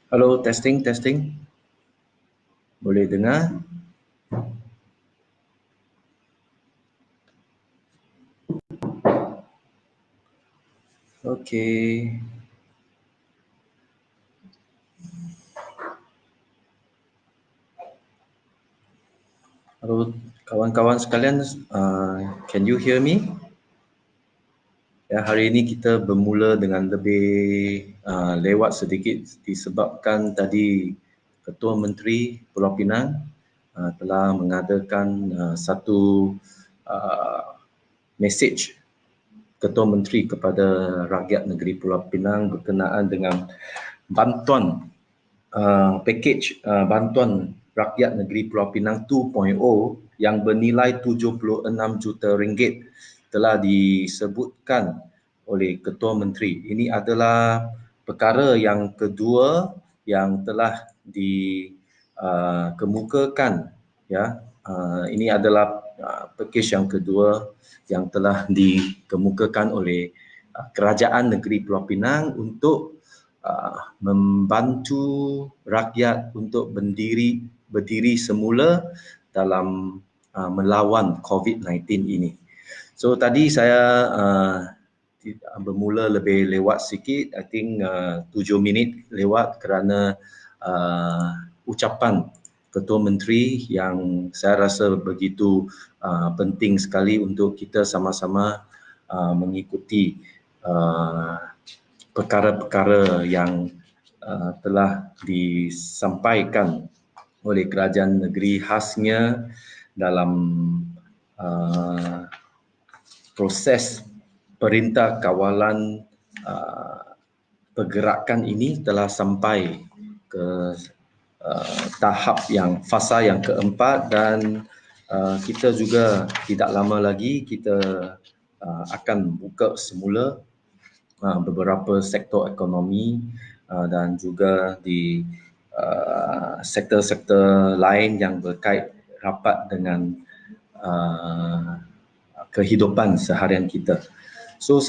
Halo, testing, testing. Boleh dengar? Okey. Halo, kawan-kawan sekalian, can you hear me? Ya, hari ini kita bermula dengan lebih lewat sedikit disebabkan tadi Ketua Menteri Pulau Pinang telah mengadakan satu mesej Ketua Menteri kepada rakyat negeri Pulau Pinang berkenaan dengan bantuan pakej bantuan rakyat negeri Pulau Pinang 2.0 yang bernilai 76 juta ringgit telah disebutkan oleh Ketua Menteri. Ini adalah perkara yang kedua yang telah dikemukakan, ya. Ini adalah pakej yang kedua yang telah dikemukakan oleh kerajaan negeri Pulau Pinang untuk membantu rakyat untuk berdiri semula dalam melawan COVID-19 ini. So tadi saya bermula lebih lewat sikit, I think 7 minit lewat kerana ucapan Ketua Menteri yang saya rasa begitu penting sekali untuk kita sama-sama mengikuti perkara-perkara yang telah disampaikan oleh kerajaan negeri, khasnya dalam proses Perintah Kawalan Pergerakan ini telah sampai ke tahap fasa yang keempat, dan kita juga tidak lama lagi kita akan buka semula beberapa sektor ekonomi dan juga di sektor-sektor lain yang berkait rapat dengan kehidupan seharian kita. So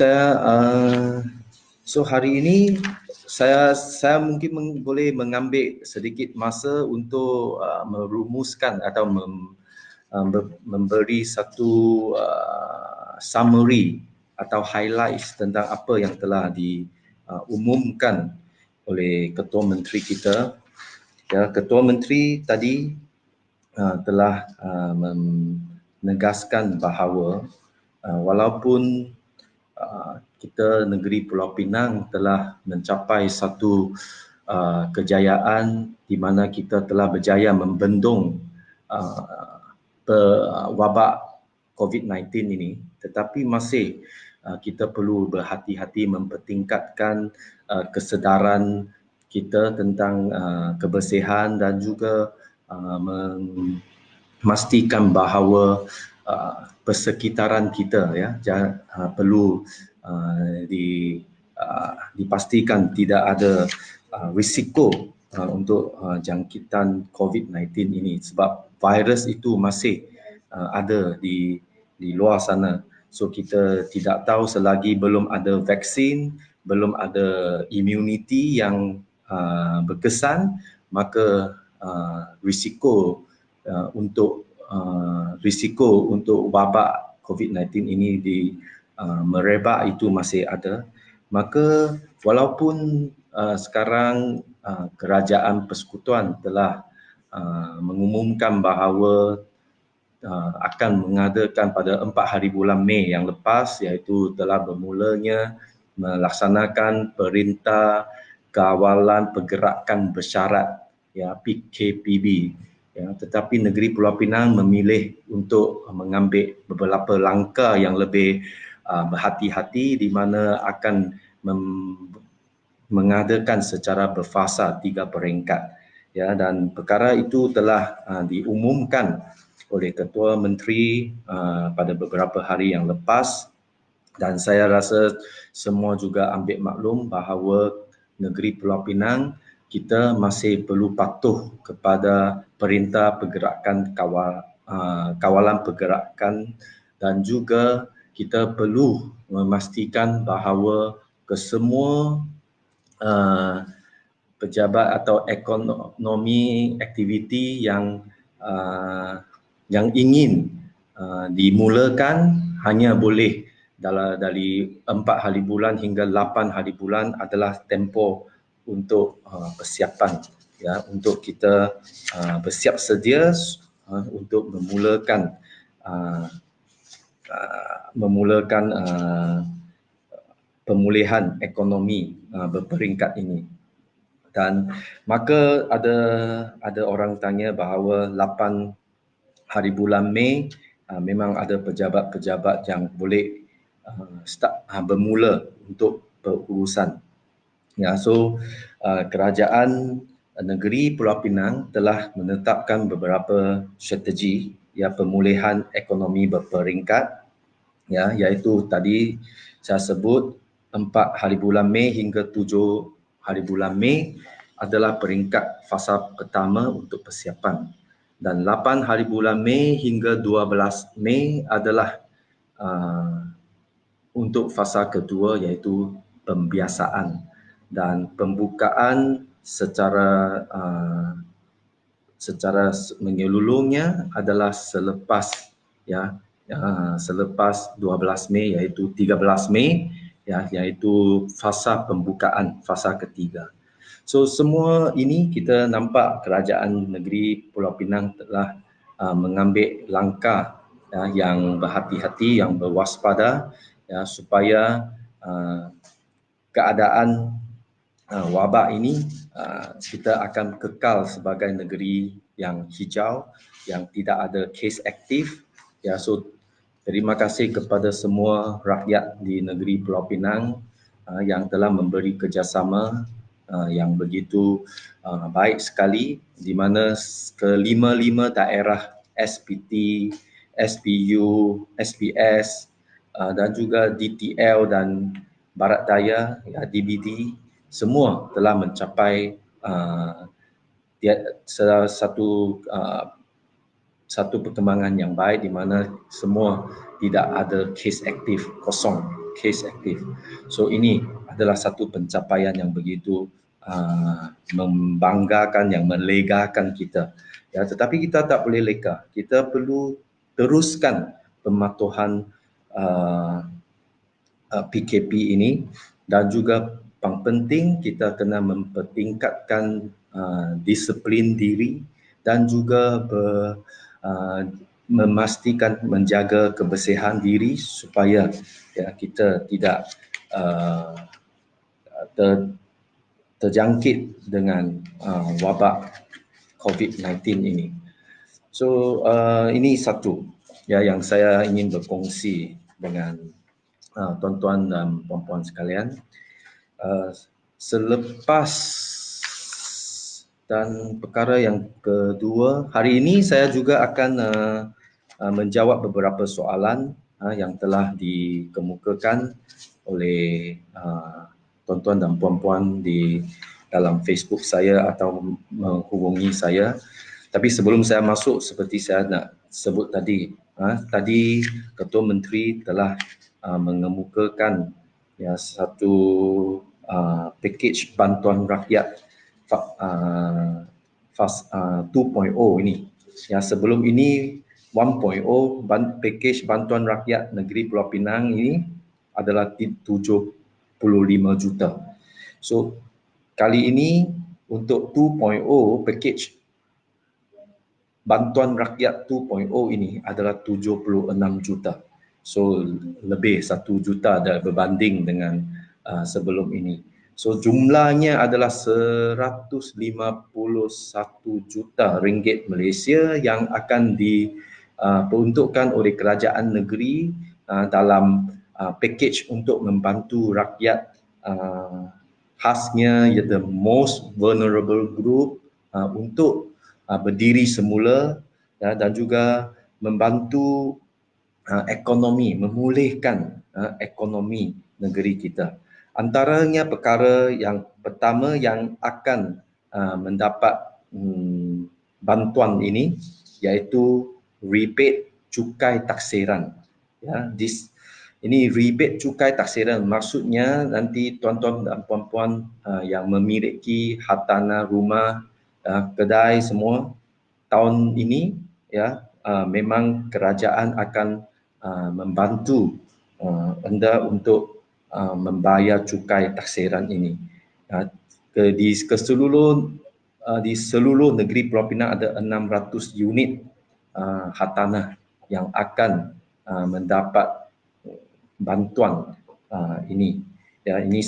hari ini saya mungkin boleh mengambil sedikit masa untuk merumuskan atau memberi satu summary atau highlights tentang apa yang telah diumumkan oleh Ketua Menteri kita. Ya, Ketua Menteri tadi telah menegaskan bahawa walaupun kita negeri Pulau Pinang telah mencapai satu kejayaan di mana kita telah berjaya membendung wabak COVID-19 ini, tetapi masih kita perlu berhati-hati mempertingkatkan kesedaran kita tentang kebersihan dan juga memastikan bahawa persekitaran kita, ya, perlu dipastikan tidak ada risiko untuk jangkitan COVID-19 ini, sebab virus itu masih ada di luar sana. So kita tidak tahu selagi belum ada vaksin, belum ada immunity yang berkesan, maka risiko untuk wabak COVID-19 ini merebak itu masih ada. Maka walaupun sekarang Kerajaan Persekutuan telah mengumumkan bahawa akan mengadakan pada 4 hari bulan Mei yang lepas, iaitu telah bermulanya melaksanakan Perintah Kawalan Pergerakan Bersyarat, ya, PKPB. Ya, tetapi negeri Pulau Pinang memilih untuk mengambil beberapa langkah yang lebih berhati-hati, di mana akan mengadakan secara berfasa 3 peringkat. Ya, dan perkara itu telah diumumkan oleh Ketua Menteri pada beberapa hari yang lepas, dan saya rasa semua juga ambil maklum bahawa negeri Pulau Pinang kita masih perlu patuh kepada Perintah Pergerakan Kawalan Pergerakan, dan juga kita perlu memastikan bahawa kesemua pejabat atau ekonomi aktiviti yang ingin dimulakan hanya boleh dari 4 hari bulan hingga 8 hari bulan adalah tempoh untuk persiapan, ya, untuk kita bersiap sedia untuk memulakan pemulihan ekonomi berperingkat ini. Dan maka ada orang tanya bahawa 8 hari bulan Mei memang ada pejabat-pejabat yang boleh bermula untuk berurusan. Ya, so kerajaan negeri Pulau Pinang telah menetapkan beberapa strategi, ya, pemulihan ekonomi berperingkat, ya, iaitu tadi saya sebut 4 hari bulan Mei hingga 7 hari bulan Mei adalah peringkat fasa pertama untuk persiapan, dan 8 hari bulan Mei hingga 12 Mei adalah untuk fasa kedua, iaitu pembiasaan dan pembukaan secara menyeluruhnya adalah selepas, ya, selepas 12 Mei iaitu 13 Mei, ya, iaitu fasa pembukaan, fasa ketiga. So semua ini kita nampak kerajaan negeri Pulau Pinang telah mengambil langkah, ya, yang berhati-hati, yang berwaspada, ya, supaya keadaan wabak ini kita akan kekal sebagai negeri yang hijau, yang tidak ada kes aktif, ya. So terima kasih kepada semua rakyat di negeri Pulau Pinang yang telah memberi kerjasama yang begitu baik sekali, di mana kelima-lima daerah SPT, SPU, SPS dan juga DTL dan Barat Daya, ya, DBD, semua telah mencapai satu perkembangan yang baik, di mana semua tidak ada kes aktif, kosong kes aktif. So ini adalah satu pencapaian yang begitu membanggakan, yang melegakan kita, ya. Tetapi kita tak boleh leka, kita perlu teruskan pematuhan PKP ini, dan juga yang penting kita kena mempertingkatkan disiplin diri dan juga memastikan menjaga kebersihan diri supaya, ya, kita tidak terjangkit dengan wabak COVID-19 ini. So ini satu, ya, yang saya ingin berkongsi dengan tuan-tuan dan puan-puan sekalian. Selepas, dan perkara yang kedua, hari ini saya juga akan menjawab beberapa soalan yang telah dikemukakan oleh tuan-tuan dan puan-puan di dalam Facebook saya atau menghubungi saya. Tapi sebelum saya masuk, seperti saya nak sebut tadi, tadi Ketua Menteri telah mengemukakan, ya, satu pakej bantuan rakyat 2.0 ini. Ya, sebelum ini 1.0, pakej bantuan rakyat negeri Pulau Pinang ini adalah 75 juta. So kali ini untuk 2.0, pakej bantuan rakyat 2.0 ini adalah 76 juta. So lebih 1 juta berbanding dengan sebelum ini. So jumlahnya adalah 151 juta ringgit Malaysia yang akan diperuntukkan oleh kerajaan negeri dalam pakej untuk membantu rakyat, khasnya the most vulnerable group, untuk berdiri semula, ya, dan juga membantu ekonomi, memulihkan ekonomi negeri kita. Antaranya perkara yang pertama yang akan mendapat bantuan ini iaitu rebate cukai taksiran. Ya, Ini rebate cukai taksiran, maksudnya nanti tuan-tuan dan puan-puan yang memiliki hartanah rumah, kedai semua tahun ini ya, memang kerajaan akan membantu anda untuk membayar cukai taksiran ini. Di seluruh negeri Pulau Pinang ada 600 unit hartanah yang akan mendapat bantuan ini. Ya, ini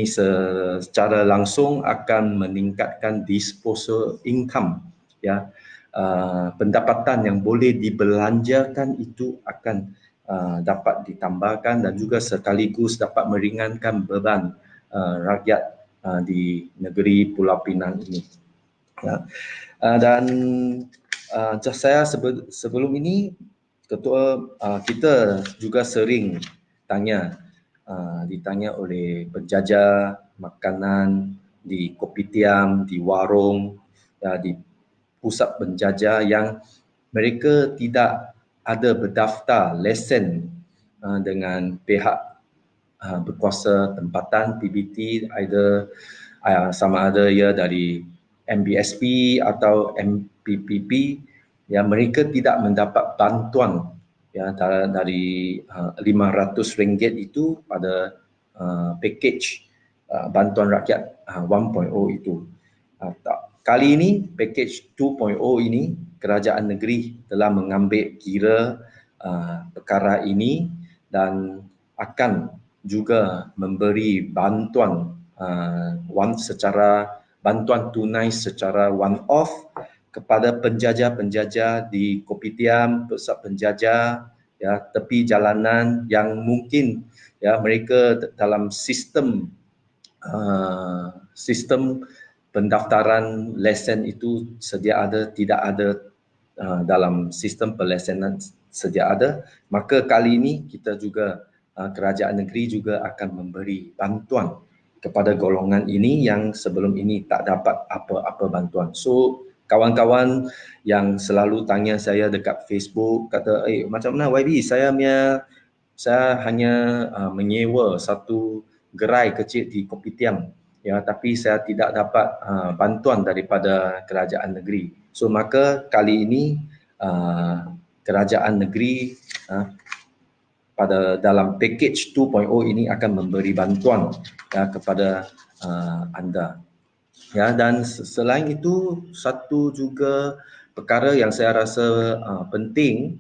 secara langsung akan meningkatkan disposable income, ya. Pendapatan yang boleh dibelanjakan itu akan dapat ditambahkan dan juga sekaligus dapat meringankan beban rakyat di negeri Pulau Pinang ini. Ya. Dan saya sebelum ini ketua kita juga sering ditanya oleh penjajah makanan di kopitiam, di warung, di pusat penjajah yang mereka tidak ada berdaftar lesen dengan pihak berkuasa tempatan PBT, either sama ada ia dari MBSP atau MPPP, ya, mereka tidak mendapat bantuan ya dari RM500 itu pada package bantuan rakyat 1.0 itu. Kali ini package 2.0 ini kerajaan negeri telah mengambil kira perkara ini dan akan juga memberi bantuan bantuan tunai secara one off kepada penjajah-penjajah di kopitiam, pusat penjajah, ya, tepi jalanan yang mungkin ya mereka dalam sistem pendaftaran lesen itu tidak ada dalam sistem pelesenan sedia ada, maka kali ini kita juga kerajaan negeri juga akan memberi bantuan kepada golongan ini yang sebelum ini tak dapat apa-apa bantuan. So kawan-kawan yang selalu tanya saya dekat Facebook, kata macam mana YB, saya hanya menyewa satu gerai kecil di kopitiam, ya, tapi saya tidak dapat bantuan daripada kerajaan negeri. So maka kali ini kerajaan negeri pada dalam package 2.0 ini akan memberi bantuan kepada anda. Ya, dan selain itu satu juga perkara yang saya rasa penting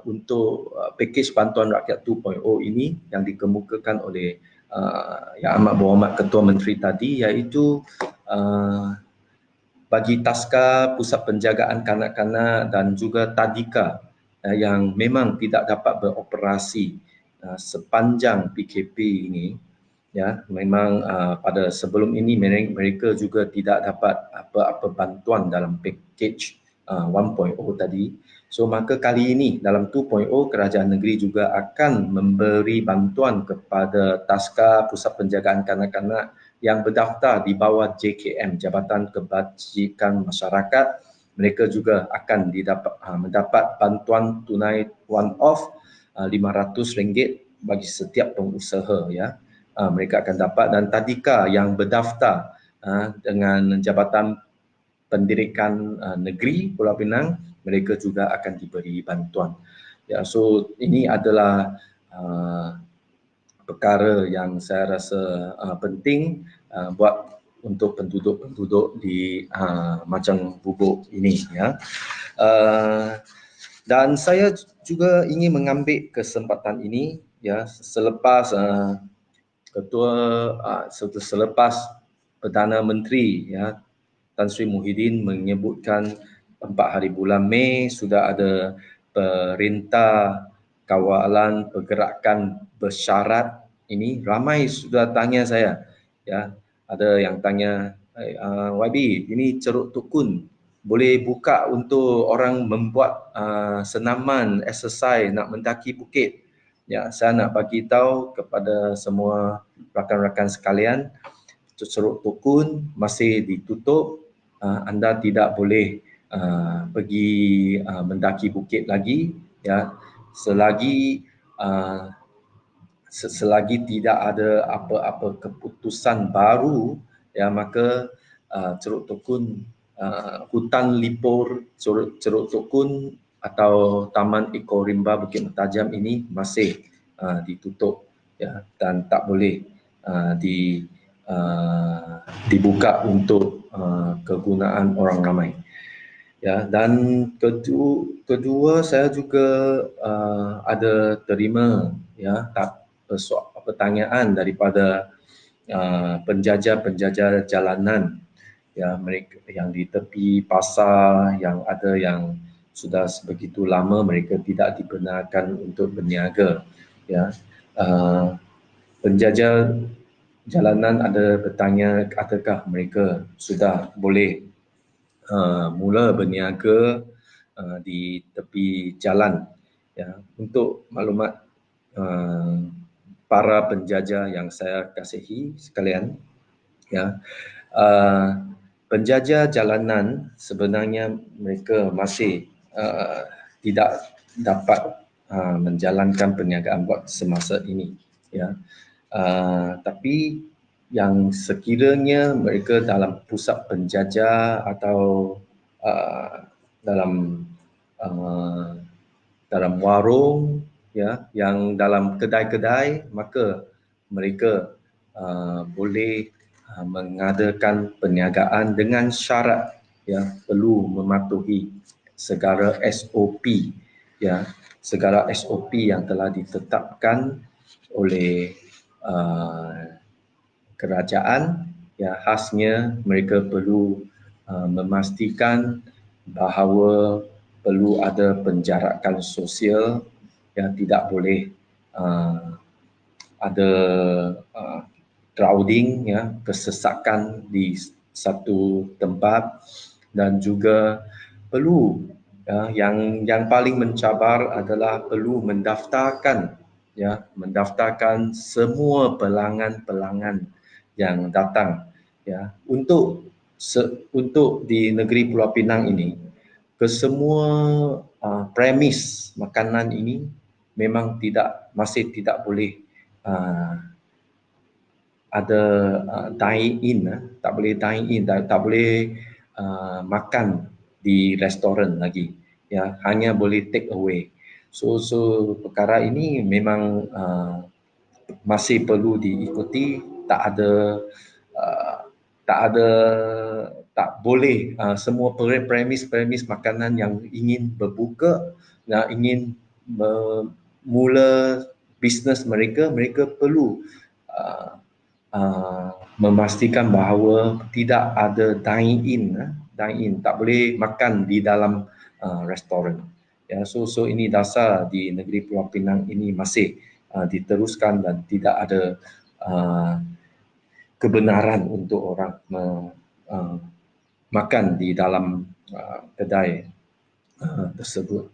untuk package bantuan rakyat 2.0 ini yang dikemukakan oleh Yang Amat Berhormat Ketua Menteri tadi, iaitu bagi taska pusat penjagaan kanak-kanak dan juga tadika yang memang tidak dapat beroperasi sepanjang PKP ini, ya, memang pada sebelum ini mereka juga tidak dapat apa-apa bantuan dalam package 1.0 tadi. So maka kali ini dalam 2.0 kerajaan negeri juga akan memberi bantuan kepada taska pusat penjagaan kanak-kanak yang berdaftar di bawah JKM, Jabatan Kebajikan Masyarakat. Mereka juga akan mendapat bantuan tunai one off RM500 bagi setiap pengusaha, ya. Mereka akan dapat, dan tadika yang berdaftar dengan Jabatan Pendidikan Negeri Pulau Pinang, mereka juga akan diberi bantuan. Ya, so ini adalah perkara yang saya rasa penting buat untuk penduduk-penduduk di Macang Bubuk ini, ya. Dan saya juga ingin mengambil kesempatan ini, ya, selepas Perdana Menteri, ya, Tan Sri Muhyiddin menyebutkan 4 hari bulan Mei sudah ada perintah kawalan pergerakan bersyarat ini. Ramai sudah tanya saya, ya, ada yang tanya, YB, ini Ceruk Tukun boleh buka untuk orang membuat senaman exercise nak mendaki bukit. Ya, saya nak bagi tahu kepada semua rakan-rakan sekalian, Ceruk Tukun masih ditutup. Anda tidak boleh pergi mendaki bukit lagi, ya. selagi uh, selagi tidak ada apa-apa keputusan baru, ya, maka Ceruk Tokun, hutan Lipur Ceruk Tokun atau Taman Ekorimba Bukit Mentajam ini masih ditutup, ya, dan tak boleh dibuka untuk kegunaan orang ramai. Ya, dan kedua saya juga ada terima, ya, pertanyaan daripada penjajah jalanan, ya, mereka yang di tepi pasar, yang ada yang sudah sebegitu lama mereka tidak dibenarkan untuk berniaga, ya. Penjajah jalanan ada bertanya adakah mereka sudah boleh mula berniaga di tepi jalan, ya. Untuk maklumat para penjajah yang saya kasihi sekalian, ya, penjajah jalanan sebenarnya mereka masih tidak dapat menjalankan perniagaan buat semasa ini, ya. Tapi yang sekiranya mereka dalam pusat penjajah atau dalam uh, dalam warung, ya, yang dalam kedai-kedai, maka mereka boleh mengadakan perniagaan dengan syarat, ya, perlu mematuhi segala SOP, ya, segala SOP yang telah ditetapkan oleh kerajaan, ya. Khasnya mereka perlu memastikan bahawa perlu ada penjarakan sosial, ya, tidak boleh ada crowding, ya, kesesakan di satu tempat, dan juga perlu, ya, yang paling mencabar adalah perlu mendaftarkan, ya, mendaftarkan semua pelanggan-pelanggan yang datang, ya, untuk di negeri Pulau Pinang ini, kesemua premis makanan ini memang masih tidak boleh ada dine in, tak boleh dine in, tak boleh makan di restoran lagi, ya, hanya boleh take away. So perkara ini memang masih perlu diikuti. Uh, tak ada tak boleh semua premis makanan yang ingin berbuka, yang ingin mula bisnes mereka perlu memastikan bahawa tidak ada dine in, tak boleh makan di dalam restoran, ya. So ini dasar di negeri Pulau Pinang ini masih diteruskan dan tidak ada kebenaran untuk orang makan di dalam kedai tersebut,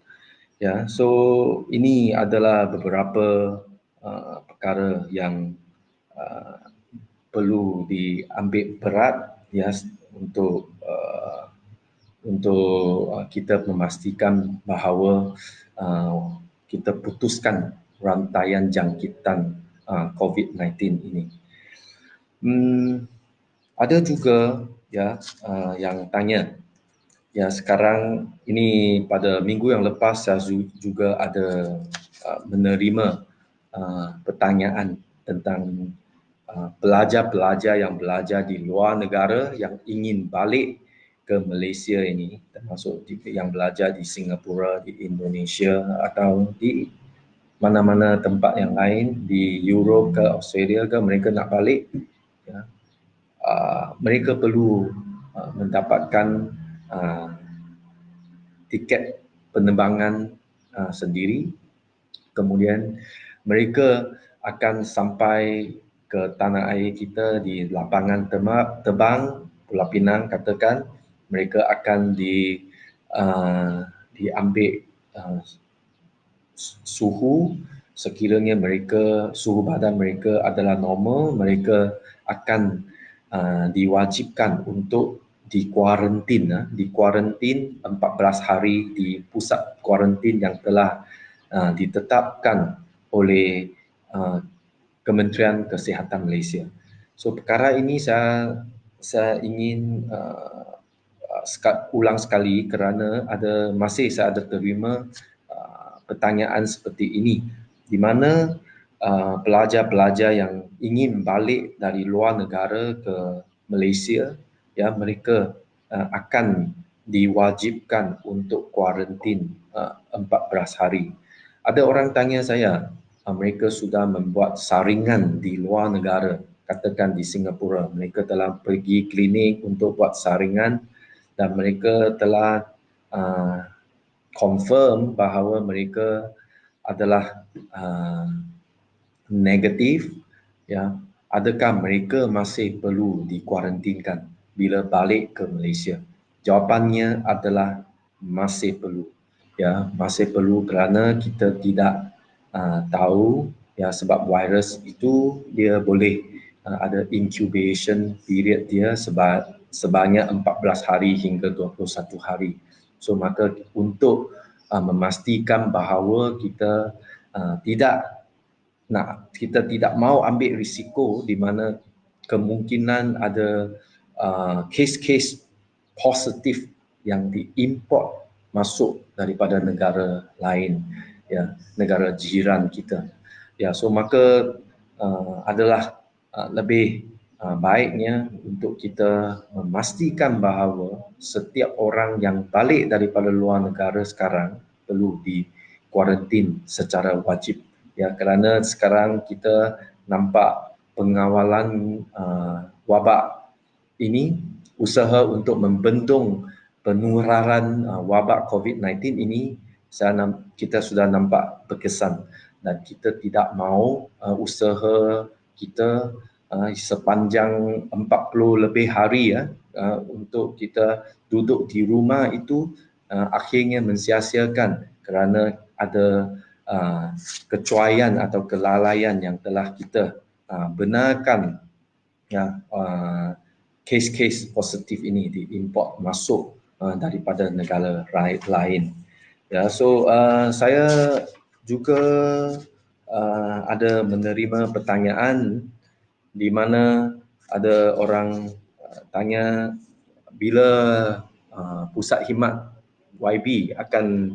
ya. So ini adalah beberapa perkara yang perlu diambil berat, ya, untuk kita memastikan bahawa kita putuskan rantaian jangkitan COVID-19 ini. Ada juga, ya, yang tanya, ya, sekarang ini pada minggu yang lepas saya juga ada menerima pertanyaan tentang pelajar-pelajar yang belajar di luar negara yang ingin balik ke Malaysia ini, termasuk yang belajar di Singapura, di Indonesia, atau di mana-mana tempat yang lain, di Europe ke Australia ke, mereka nak balik, ya. Mereka perlu mendapatkan tiket penerbangan sendiri. Kemudian mereka akan sampai ke tanah air kita di lapangan terbang Pulau Pinang, katakan mereka akan diambil suhu. Sekiranya suhu badan mereka adalah normal, mereka akan diwajibkan untuk dikuarantin 14 hari di pusat kuarantin yang telah ditetapkan oleh Kementerian Kesihatan Malaysia. So perkara ini saya ingin ulang sekali kerana saya ada terima pertanyaan seperti ini, di mana pelajar-pelajar yang ingin balik dari luar negara ke Malaysia, ya, mereka akan diwajibkan untuk kuarantin 14 hari. Ada orang tanya saya, mereka sudah membuat saringan di luar negara, katakan di Singapura, mereka telah pergi klinik untuk buat saringan dan mereka telah confirm bahawa mereka adalah negatif, ya, adakah mereka masih perlu dikuarantinkan bila balik ke Malaysia? Jawapannya adalah masih perlu, ya, masih perlu kerana kita tidak tahu, ya, sebab virus itu dia boleh ada incubation period dia sebanyak 14 hari hingga 21 hari. So maka untuk memastikan bahawa kita tidak mau ambil risiko di mana kemungkinan ada kes-kes positif yang diimport masuk daripada negara lain, ya, negara jiran kita. Ya, so maka adalah lebih baiknya untuk kita memastikan bahawa setiap orang yang balik daripada luar negara sekarang perlu dikuarantin secara wajib, ya, kerana sekarang kita nampak pengawalan wabak ini, usaha untuk membendung penularan wabak COVID-19 ini, kita sudah nampak berkesan dan kita tidak mahu usaha kita sepanjang 40 lebih hari, ya, untuk kita duduk di rumah itu akhirnya mensia-siakan kerana ada kecuaian atau kelalaian yang telah kita benarkan, ya, kes-kes positif ini diimport masuk daripada negara lain. Ya, so saya juga ada menerima pertanyaan di mana ada orang tanya bila pusat khidmat YB akan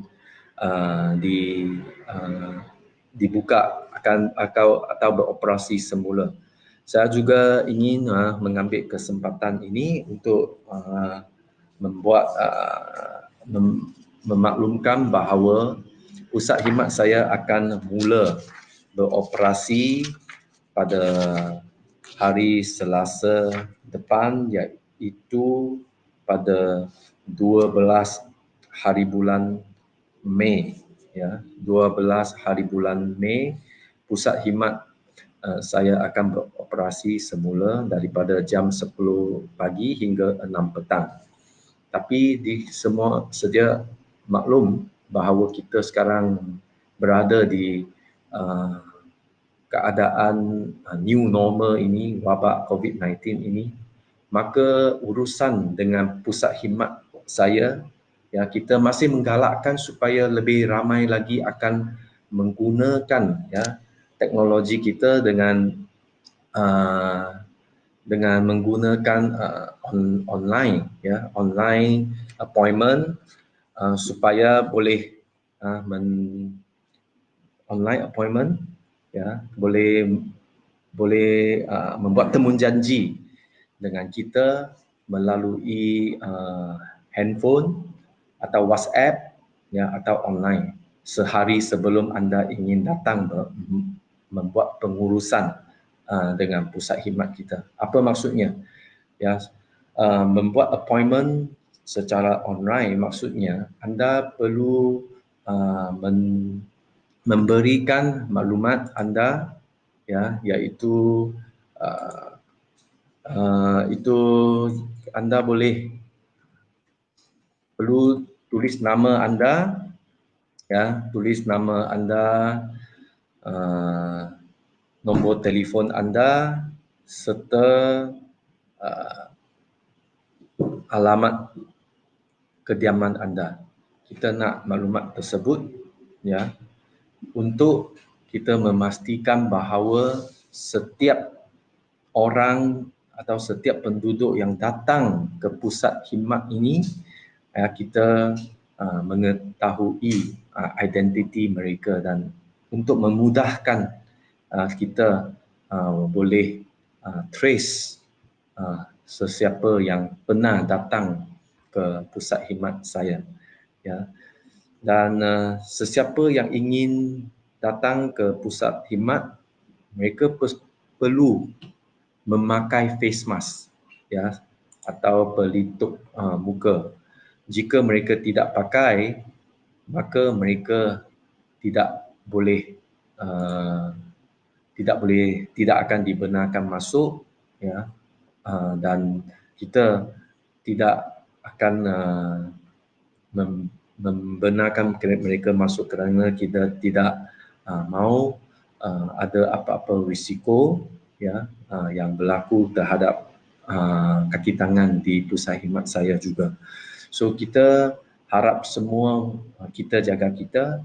dibuka atau beroperasi semula. Saya juga ingin mengambil kesempatan ini untuk memaklumkan bahawa pusat khidmat saya akan mula beroperasi pada hari Selasa depan, iaitu pada 12 hari bulan Mei, ya, 12 hari bulan Mei, pusat khidmat saya akan beroperasi semula daripada jam 10 pagi hingga 6 petang. Tapi semua sedia maklum bahawa kita sekarang berada di keadaan new normal ini, wabak COVID-19 ini, maka urusan dengan pusat khidmat saya, ya, kita masih menggalakkan supaya lebih ramai lagi akan menggunakan, ya, teknologi kita dengan menggunakan online, ya, online appointment, supaya boleh online appointment, ya, boleh membuat temujanji dengan kita melalui handphone atau WhatsApp, ya, atau online sehari sebelum anda ingin datang membuat pengurusan dengan pusat khidmat kita. Apa maksudnya? Ya, membuat appointment secara online maksudnya anda perlu memberikan maklumat anda, ya, iaitu itu anda perlu tulis nama anda, ya, tulis nama anda, nombor telefon anda serta alamat kediaman anda. Kita nak maklumat tersebut, ya, untuk kita memastikan bahawa setiap orang atau setiap penduduk yang datang ke pusat khidmat ini, kita mengetahui identiti mereka, dan untuk memudahkan kita boleh trace sesiapa yang pernah datang ke pusat khidmat saya, ya. Dan sesiapa yang ingin datang ke pusat khidmat, mereka perlu memakai face mask, ya, atau pelitup muka. Jika mereka tidak pakai, maka mereka tidak boleh tidak akan dibenarkan masuk, ya. Dan kita tidak akan membenarkan mereka masuk kerana kita tidak mahu ada apa-apa risiko, ya, yang berlaku terhadap kaki tangan di pusat khidmat saya juga. So kita harap semua kita jaga kita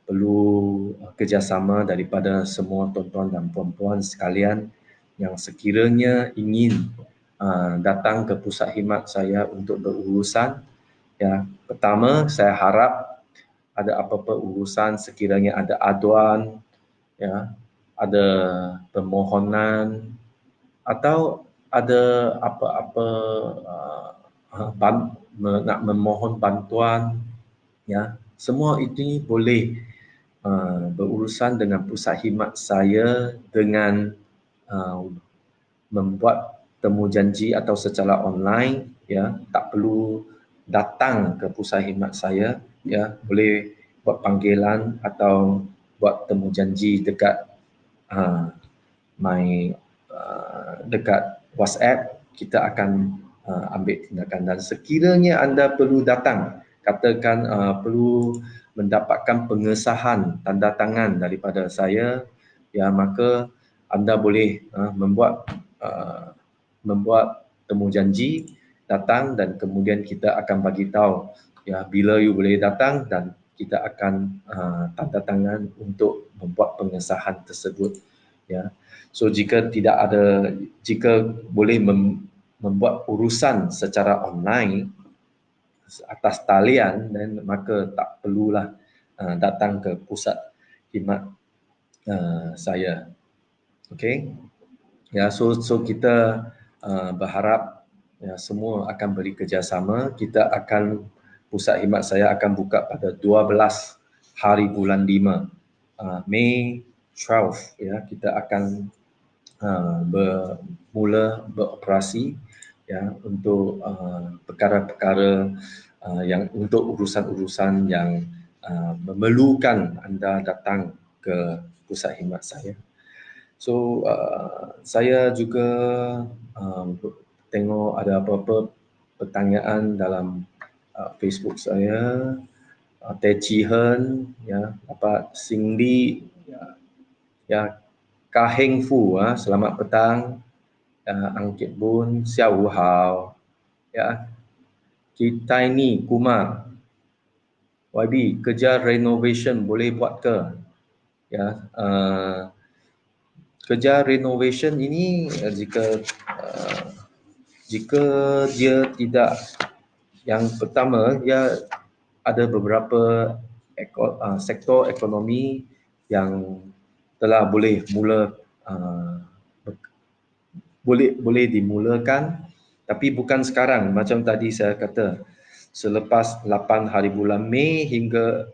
perlu kerjasama daripada semua tuan-tuan dan puan-puan sekalian yang sekiranya ingin datang ke pusat khidmat saya untuk berurusan. Ya, pertama saya harap ada apa-apa urusan, sekiranya ada aduan, ya, ada permohonan atau ada apa-apa nak memohon bantuan, ya, semua ini boleh berurusan dengan pusat khidmat saya dengan membuat temu janji atau secara online, ya, tak perlu datang ke pusat khidmat saya, ya, boleh buat panggilan atau buat temu janji dekat dekat WhatsApp. Kita akan ambil tindakan. Dan sekiranya anda perlu datang, katakan perlu mendapatkan pengesahan tanda tangan daripada saya, ya, maka anda boleh membuat temu janji, datang, dan kemudian kita akan bagi tahu, ya, bila you boleh datang, dan kita akan tanda tangan untuk membuat pengesahan tersebut, ya. So jika boleh membuat urusan secara online atas talian, dan maka tak perlulah datang ke pusat khidmat saya. Okey. Ya, so kita berharap, ya, semua akan beri kerjasama. Pusat khidmat saya akan buka pada 12 hari bulan 5, May 12, ya. Kita akan bermula beroperasi, ya, untuk perkara-perkara yang untuk urusan-urusan yang memerlukan anda datang ke pusat khidmat saya. So saya juga tengok ada apa-apa pertanyaan dalam Facebook saya. Teh Chi Hen, ya, dapat Cindy, ya, Ka Heng Fu, selamat petang. Angkit Bun, Xiao Wu Hao, ya. Kita ini Kumar, YB, kerja renovation boleh buat ke? Ya, kerja renovation ini jika dia tidak, yang pertama, dia ada beberapa sektor ekonomi yang telah boleh dimulakan, tapi bukan sekarang. Macam tadi saya kata, selepas 8 hari bulan Mei hingga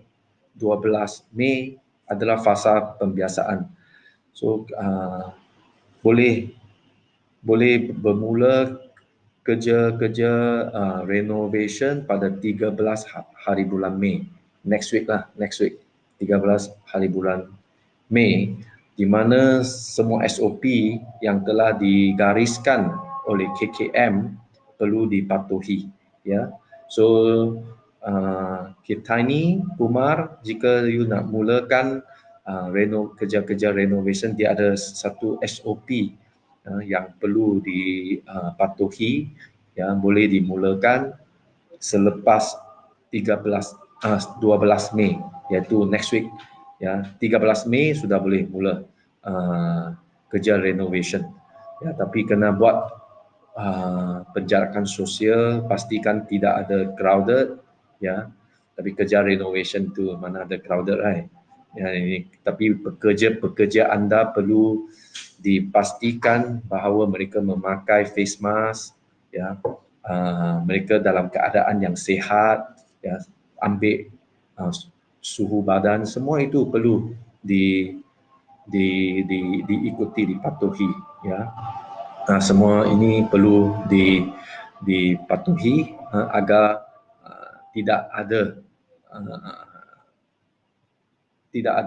12 Mei adalah fasa pembiasaan. So boleh bermula kerja-kerja renovation pada 13 hari bulan Mei. Next week 13 hari bulan Mei, di mana semua SOP yang telah digariskan oleh KKM perlu dipatuhi, ya. So kita ini Kumar, jika you nak mulakan kerja-kerja renovation, dia ada satu SOP yang perlu dipatuhi, ya, boleh dimulakan selepas 12 Mei. iaitu next week, ya 13 Mei sudah boleh mula kerja renovation. Ya, tapi kena buat penjarakan sosial, pastikan tidak ada crowded, ya. Tapi kerja renovation tu mana ada crowded, right? Ya, ini, tapi pekerja anda perlu dipastikan bahawa mereka memakai face mask, ya. Mereka dalam keadaan yang sihat, ya, ambil suhu badan, semua itu perlu diikuti, dipatuhi, ya. Semua ini perlu dipatuhi agar uh, tidak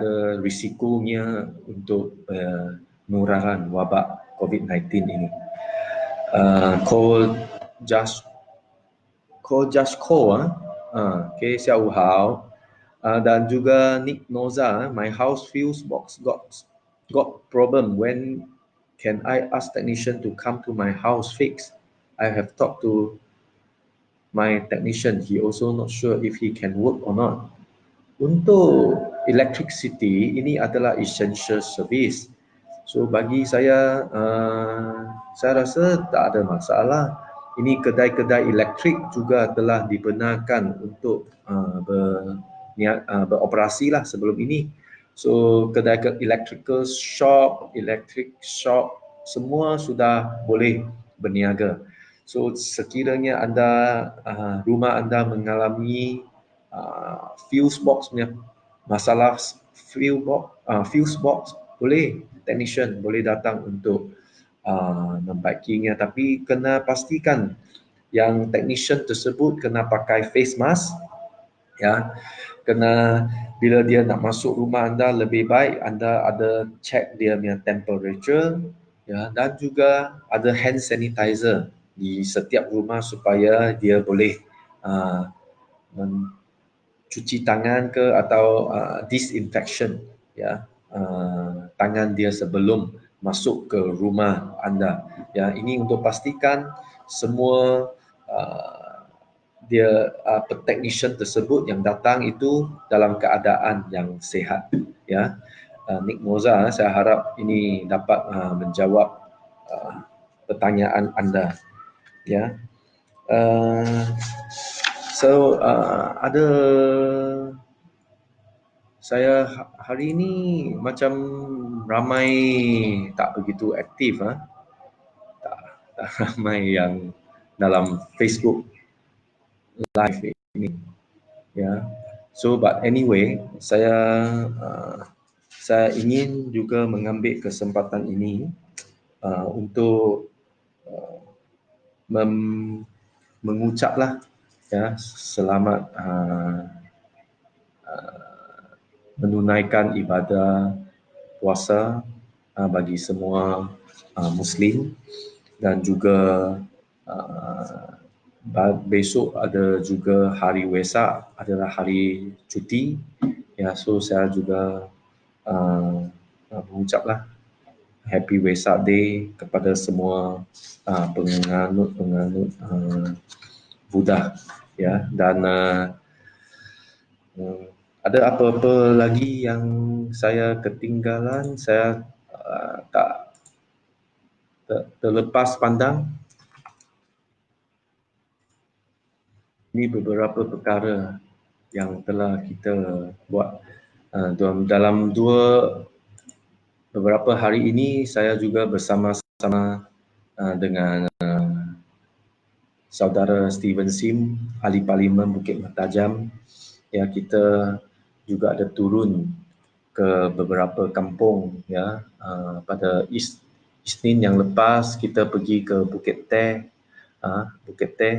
ada risikonya untuk penularan wabak COVID-19 ini. Call just call okay, Xiao Wu Hao, dan juga Nick Noza, my house fuse box got problem. When can I ask technician to come to my house fix? I have talked to my technician. He also not sure if he can work or not. Untuk electricity, ini adalah essential service. So bagi saya rasa tak ada masalah. Ini kedai-kedai elektrik juga telah dibenarkan untuk beroperasi lah sebelum ini. So kedai electrical shop, electric shop, semua sudah boleh berniaga. So sekiranya rumah anda mengalami fuse box punya masalah, fuse box, boleh technician boleh datang untuk membaikinya, tapi kena pastikan yang technician tersebut kena pakai face mask, ya. Kena bila dia nak masuk rumah anda, lebih baik anda ada check dia punya temperature, ya, dan juga ada hand sanitizer di setiap rumah supaya dia boleh cuci tangan ke atau disinfection, ya, tangan dia sebelum masuk ke rumah anda. Ya, ini untuk pastikan semua technician tersebut yang datang itu dalam keadaan yang sihat, ya. Nick Moza, saya harap ini dapat menjawab pertanyaan anda, ya. Ada saya hari ini macam ramai tak begitu aktif, tak ramai yang dalam Facebook live ini, ya. So but anyway, saya ingin juga mengambil kesempatan ini untuk mengucaplah, ya, selamat menunaikan ibadah puasa bagi semua Muslim, dan juga besok ada juga hari Wesak, adalah hari cuti, ya. So saya juga mengucaplah Happy Wesak Day kepada semua penganut Buddha, ya. Dan ada apa-apa lagi yang saya ketinggalan, saya tak terlepas pandang. Ini beberapa perkara yang telah kita buat dalam beberapa hari ini. Saya juga bersama-sama dengan saudara Steven Sim, Ahli Parlimen Bukit Mertajam, ya. Kita juga ada turun ke beberapa kampung, ya. Pada Isnin yang lepas kita pergi ke Bukit Teh,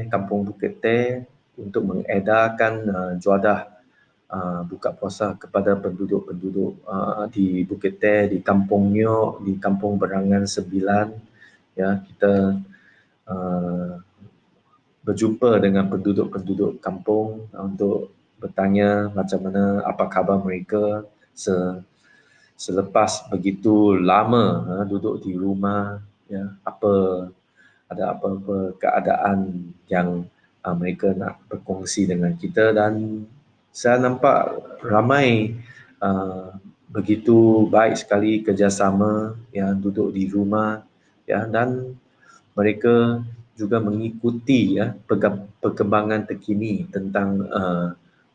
Kampung Bukit Teh, untuk mengedarkan juadah buka puasa kepada penduduk-penduduk di Bukit Teh, di Kampung Nyok, di Kampung Berangan 9, ya. Kita berjumpa dengan penduduk-penduduk kampung untuk bertanya macam mana, apa khabar mereka selepas begitu lama duduk di rumah, ya. Ada apa-apa keadaan yang mereka nak berkongsi dengan kita, dan saya nampak ramai begitu baik sekali kerjasama yang duduk di rumah, ya, dan mereka juga mengikuti, ya, perkembangan terkini tentang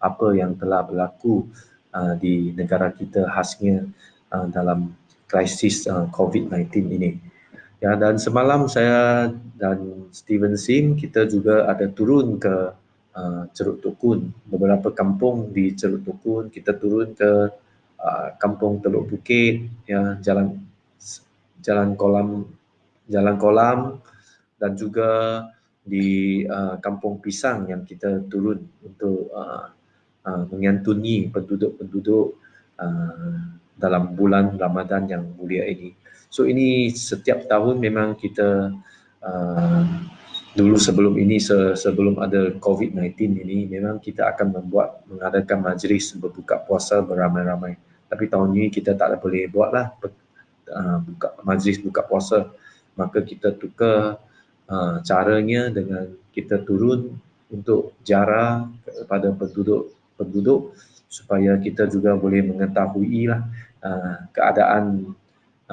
apa yang telah berlaku di negara kita, khasnya dalam krisis COVID-19 ini. Ya, dan semalam saya dan Steven Sim, kita juga ada turun ke Ceruk Tukun, beberapa kampung di Ceruk Tukun. Kita turun ke kampung Teluk Bukit, ya, Jalan Kolam, Jalan Kolam, dan juga di Kampung Pisang yang kita turun untuk menyantuni penduduk-penduduk dalam bulan Ramadan yang mulia ini. So ini setiap tahun memang kita uh, dulu sebelum ini, sebelum ada COVID-19 ini, memang kita akan mengadakan majlis berbuka puasa beramai-ramai. Tapi tahun ini kita tak boleh buatlah majlis buka puasa. Maka kita tukar caranya dengan kita turun untuk ziarah kepada penduduk supaya kita juga boleh mengetahui lah keadaan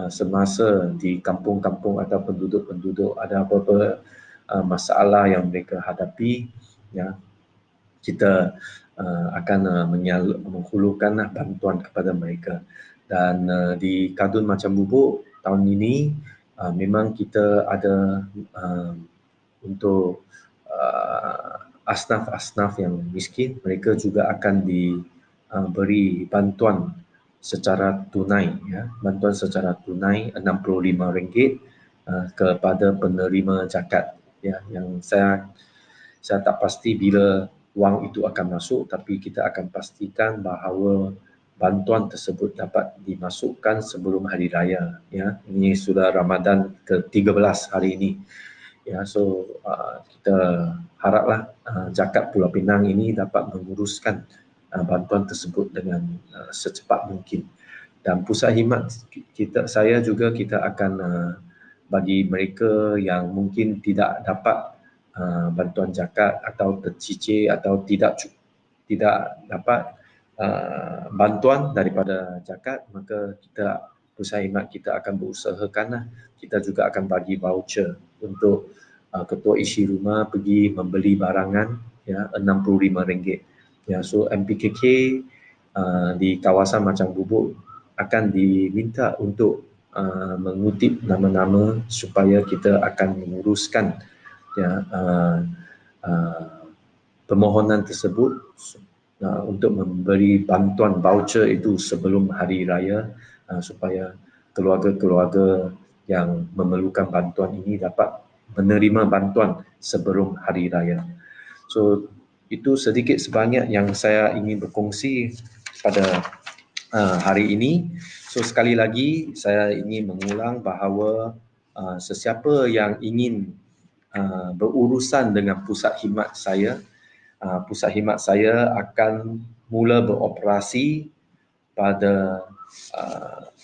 semasa di kampung-kampung atau penduduk-penduduk, ada apa-apa masalah yang mereka hadapi, ya. Kita akan menghulurkan bantuan kepada mereka. Dan di Kadun Macam Bubuk tahun ini memang kita ada untuk asnaf-asnaf yang miskin, mereka juga akan diberi bantuan secara tunai, ya, bantuan secara tunai RM65 kepada penerima zakat, ya, yang saya tak pasti bila wang itu akan masuk, tapi kita akan pastikan bahawa bantuan tersebut dapat dimasukkan sebelum hari raya, ya. Ini sudah Ramadan ke-13 hari ini. Ya, so kita haraplah Zakat Pulau Pinang ini dapat menguruskan bantuan tersebut dengan secepat mungkin. Dan pusat khidmat saya juga kita akan bagi mereka yang mungkin tidak dapat bantuan zakat atau tercicir atau tidak dapat bantuan daripada zakat, maka pusat khidmat kita akan berusahakanlah, kita juga akan bagi voucher untuk ketua isi rumah pergi membeli barangan, ya, RM65. Ya, so MPKK di kawasan Macang Bubuk akan diminta untuk mengutip nama-nama supaya kita akan menguruskan, ya, permohonan tersebut untuk memberi bantuan voucher itu sebelum hari raya, supaya keluarga-keluarga yang memerlukan bantuan ini dapat menerima bantuan sebelum hari raya. So itu sedikit sebanyak yang saya ingin berkongsi pada hari ini. So sekali lagi saya ingin mengulang bahawa sesiapa yang ingin berurusan dengan pusat khidmat saya akan mula beroperasi pada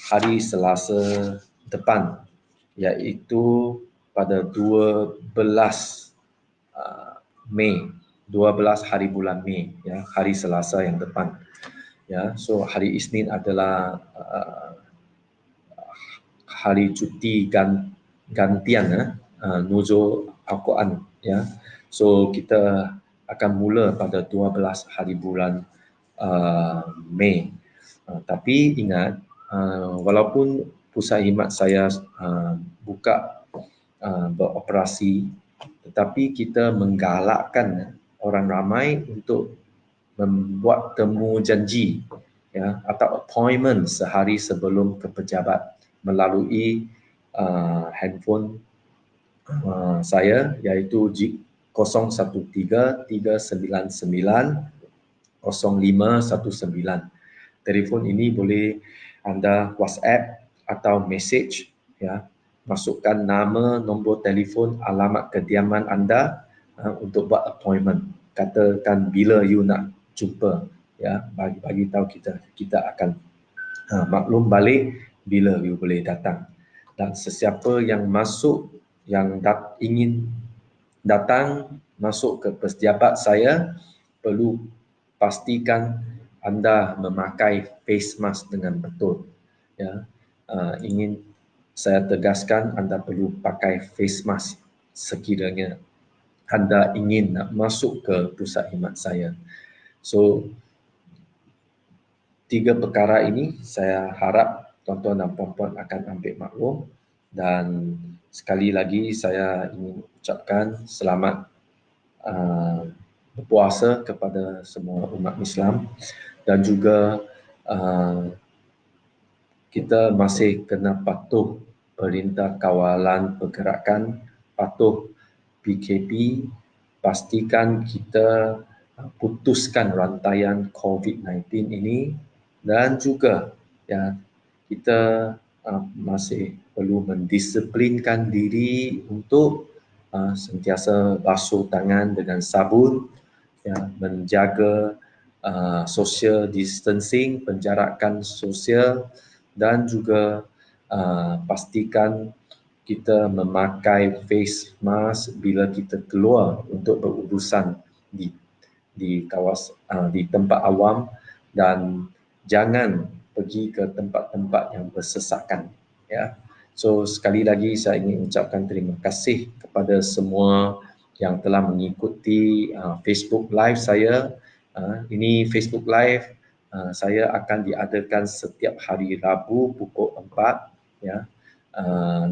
hari Selasa depan, iaitu pada 12 Mei, 12 hari bulan Mei, ya, hari Selasa yang depan. Ya, so hari Isnin adalah hari cuti gantian nuzul Al-Quran, ya. So kita akan mula pada 12 hari bulan Mei. Tapi ingat, walaupun pusat khidmat saya buka beroperasi, tetapi kita menggalakkan orang ramai untuk membuat temu janji, ya, atau appointment sehari sebelum ke pejabat melalui handphone saya, iaitu 013-399-0519. Telefon ini boleh anda WhatsApp atau message, ya, masukkan nama, nombor telefon, alamat kediaman anda untuk buat appointment. Katakan bila you nak jumpa, ya, bagi tahu kita akan maklum balik bila you boleh datang. Dan sesiapa yang masuk, yang ingin datang masuk ke pejabat saya, perlu pastikan anda memakai face mask dengan betul. Ya, ingin saya tegaskan, anda perlu pakai face mask sekiranya anda ingin nak masuk ke pusat khidmat saya. So, 3 perkara ini saya harap tuan-tuan dan puan-puan akan ambil maklum, dan sekali lagi saya ingin ucapkan selamat berpuasa kepada semua umat Islam, dan juga kita masih kena patuh Perintah Kawalan Pergerakan, patuh PKP, pastikan kita putuskan rantaian COVID-19 ini, dan juga ya kita masih perlu mendisiplinkan diri untuk sentiasa basuh tangan dengan sabun, ya, menjaga social distancing, penjarakan sosial, dan juga pastikan kita memakai face mask bila kita keluar untuk berurusan di tempat awam, dan jangan pergi ke tempat-tempat yang bersesakan, ya. So sekali lagi saya ingin ucapkan terima kasih kepada semua yang telah mengikuti Facebook Live saya. Ini Facebook Live saya akan diadakan setiap hari Rabu pukul 4, ya.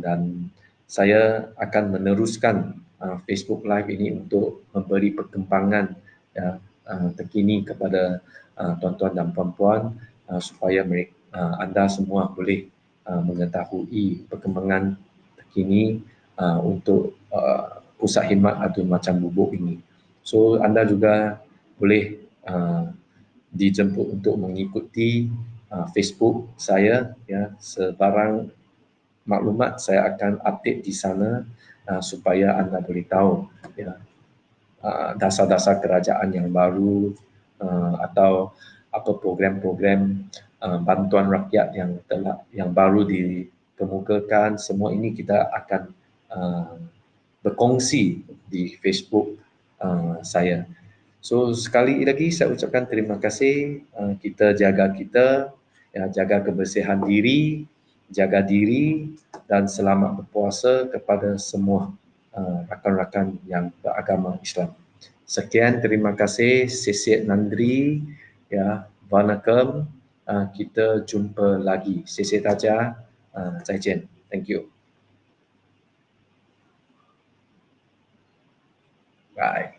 Dan saya akan meneruskan Facebook Live ini untuk memberi perkembangan, ya, terkini kepada tuan-tuan dan puan-puan, supaya anda semua boleh mengetahui perkembangan terkini untuk pusat khidmat Adun Macam Bubuk ini. So anda juga boleh dijemput untuk mengikuti Facebook saya, ya. Sebarang maklumat saya akan update di sana supaya anda boleh tahu, ya, dasar-dasar kerajaan yang baru atau apa program-program bantuan rakyat yang baru dikemukakan. Semua ini kita akan berkongsi di Facebook saya. So sekali lagi saya ucapkan terima kasih. Kita jaga kita, ya, jaga kebersihan diri, jaga diri, dan selamat berpuasa kepada semua rakan-rakan yang beragama Islam. Sekian, terima kasih. Sesiat Nandri, ya, Vanakkam. Kita jumpa lagi. Sesiat Aja. 再见. Thank you. Bye.